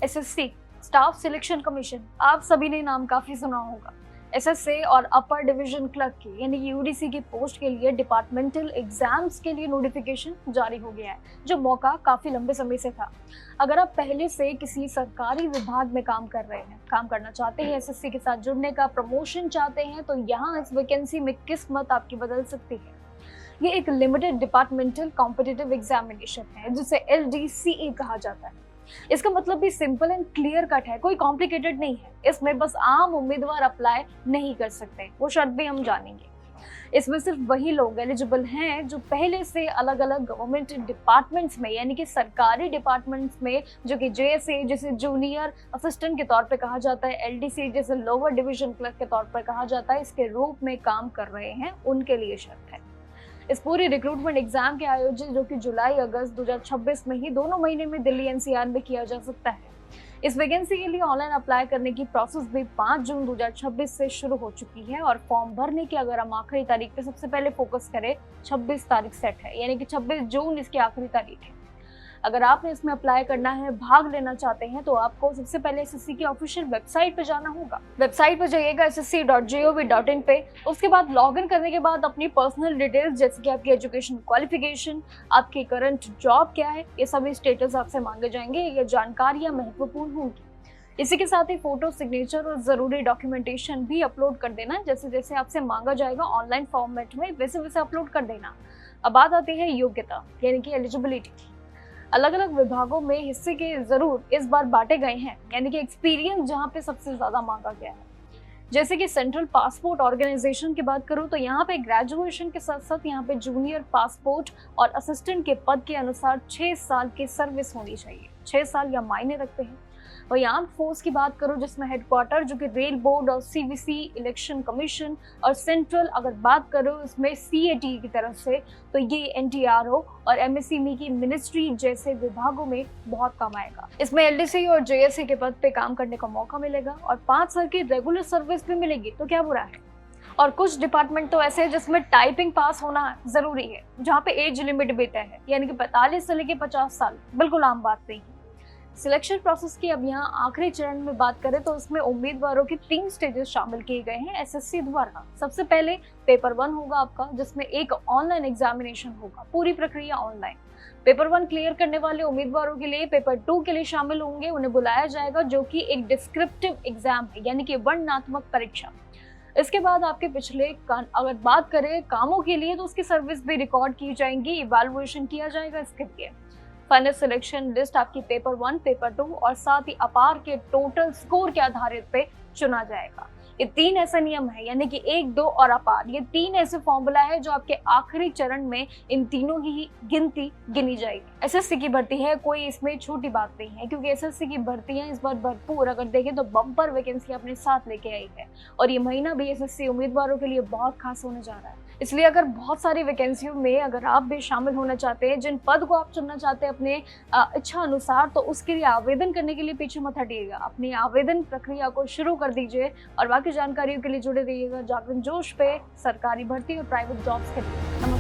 SSC staff selection commission, आप सभी ने नाम काफी सुना होगा। एसएससी और अपर डिवीजन क्लर्क की यानी कि यूडीसी की पोस्ट के लिए डिपार्टमेंटल एग्जाम्स के लिए नोटिफिकेशन जारी हो गया है, जो मौका काफी लंबे समय से था। अगर आप पहले से किसी सरकारी विभाग में काम कर रहे हैं, काम करना चाहते हैं, एसएससी के साथ जुड़ने का प्रमोशन चाहते हैं, तो यहाँ इस वैकेंसी में किस्मत आपकी बदल सकती है। ये एक लिमिटेड डिपार्टमेंटल कॉम्पिटिटिव एग्जामिनेशन है, जिसे एलडीसीई कहा जाता है। इसका मतलब भी सिंपल एंड क्लियर कट है, कोई कॉम्प्लिकेटेड नहीं है। इसमें बस आम उम्मीदवार अप्लाई नहीं कर सकते, वो शर्त भी हम जानेंगे। इसमें सिर्फ वही लोग एलिजिबल हैं जो पहले से अलग अलग गवर्नमेंट डिपार्टमेंट्स में यानी कि सरकारी डिपार्टमेंट्स में, जो कि जेएसए जिसे जूनियर असिस्टेंट के तौर पे कहा जाता है, एलडीसी जिसे लोअर डिवीजन क्लर्क के तौर पर कहा जाता है, इसके रूप में काम कर रहे हैं, उनके लिए शर्त है। इस पूरी रिक्रूटमेंट एग्जाम के आयोजन जो कि जुलाई अगस्त 2026 में ही दोनों महीने में दिल्ली एनसीआर में किया जा सकता है। इस वैकेंसी के लिए ऑनलाइन अप्लाई करने की प्रोसेस भी 5 जून 2026 से शुरू हो चुकी है और फॉर्म भरने की अगर हम आखिरी तारीख पे सबसे पहले फोकस करें, 26 तारीख सेट है, यानी कि 26 जून इसकी आखिरी तारीख है। अगर आपने इसमें अप्लाई करना है, भाग लेना चाहते हैं, तो आपको सबसे पहले एसएससी की ऑफिशियल वेबसाइट पे जाना होगा। वेबसाइट पे जाइएगा ssc.gov.in पे। उसके बाद लॉगिन करने के बाद अपनी पर्सनल डिटेल्स जैसे कि आपकी एजुकेशन क्वालिफिकेशन, आपकी करंट जॉब क्या है, ये सभी स्टेटस आपसे मांगे जाएंगे। ये जानकारियां महत्वपूर्ण होंगी। इसी के साथ ही फोटो, सिग्नेचर और जरूरी डॉक्यूमेंटेशन भी अपलोड कर देना। जैसे जैसे आपसे मांगा जाएगा ऑनलाइन फॉर्मेट में, वैसे वैसे अपलोड कर देना। अब बात आती है योग्यता यानी कि एलिजिबिलिटी। अलग अलग विभागों में हिस्से के जरूर इस बार बांटे गए हैं, यानी कि एक्सपीरियंस जहां पे सबसे ज्यादा मांगा गया है। जैसे कि सेंट्रल पासपोर्ट ऑर्गेनाइजेशन की बात करूं तो यहाँ पे ग्रेजुएशन के साथ साथ यहाँ पे जूनियर पासपोर्ट और असिस्टेंट के पद के अनुसार 6 साल की सर्विस होनी चाहिए। 6 साल या मायने रखते हैं। और आर्म फोर्स की बात करूं जिसमें हेडक्वार्टर जो कि रेल बोर्ड और सीवीसी इलेक्शन कमीशन और सेंट्रल, अगर बात करो इसमें सीएटी की तरफ से, तो ये एनटीआरओ और एमएसएमई की मिनिस्ट्री जैसे विभागों में बहुत काम आएगा। इसमें एलडीसी और जेएसए के पद पे काम करने का मौका मिलेगा और 5 साल की रेगुलर सर्विस भी मिलेगी, तो क्या बुरा है। और कुछ डिपार्टमेंट तो ऐसे हैं जिसमें टाइपिंग पास होना जरूरी है, जहाँ पे एज लिमिट भी तय है, यानी कि 45 से लेकर 50 साल, बिल्कुल आम बात नहीं है। सिलेक्शन प्रोसेस की अब यहाँ आखिरी चरण में बात करें तो उसमें उम्मीदवारों के 3 स्टेजेस शामिल किए गए हैं एसएससी द्वारा। सबसे पहले पेपर 1 होगा आपका, जिसमें एक ऑनलाइन एग्जामिनेशन होगा, पूरी प्रक्रिया ऑनलाइन। पेपर 1 क्लियर करने वाले उम्मीदवारों के लिए पेपर 2 के लिए शामिल होंगे, उन्हें बुलाया जाएगा, जो कि एक डिस्क्रिप्टिव एग्जाम है, यानी कि वर्णनात्मक परीक्षा। इसके बाद आपके पिछले अगर बात करें कामों के लिए तो उसकी सर्विस भी रिकॉर्ड की जाएंगी, इवैल्यूएशन किया जाएगा इसके लिए। फाइनल सिलेक्शन लिस्ट आपकी पेपर 1, पेपर 2 और साथ ही अपार के टोटल स्कोर के आधारित पे चुना जाएगा। ये 3 ऐसा नियम है, यानी कि 1, 2 और अपार, ये 3 ऐसे फॉर्मूला है जो आपके आखिरी चरण में इन तीनों की गिनती गिनी जाएगी। एसएससी की भर्ती है, कोई इसमें छोटी बात नहीं है, क्योंकि एसएससी की भर्तियां इस बार भरपूर, अगर देखें तो बम्पर वैकेंसी अपने साथ लेके आई है और ये महीना भी एसएससी उम्मीदवारों के लिए बहुत खास होने जा रहा है। इसलिए अगर बहुत सारी वैकेंसियों में अगर आप भी शामिल होना चाहते हैं, जिन पद को आप चुनना चाहते हैं अपने इच्छा अनुसार, तो उसके लिए आवेदन करने के लिए पीछे मत हटिएगा। अपनी आवेदन प्रक्रिया को शुरू कर दीजिए और बाकी जानकारियों के लिए जुड़े रहिएगा जागरण जोश पे, सरकारी भर्ती और प्राइवेट जॉब्स के लिए। नमस्कार।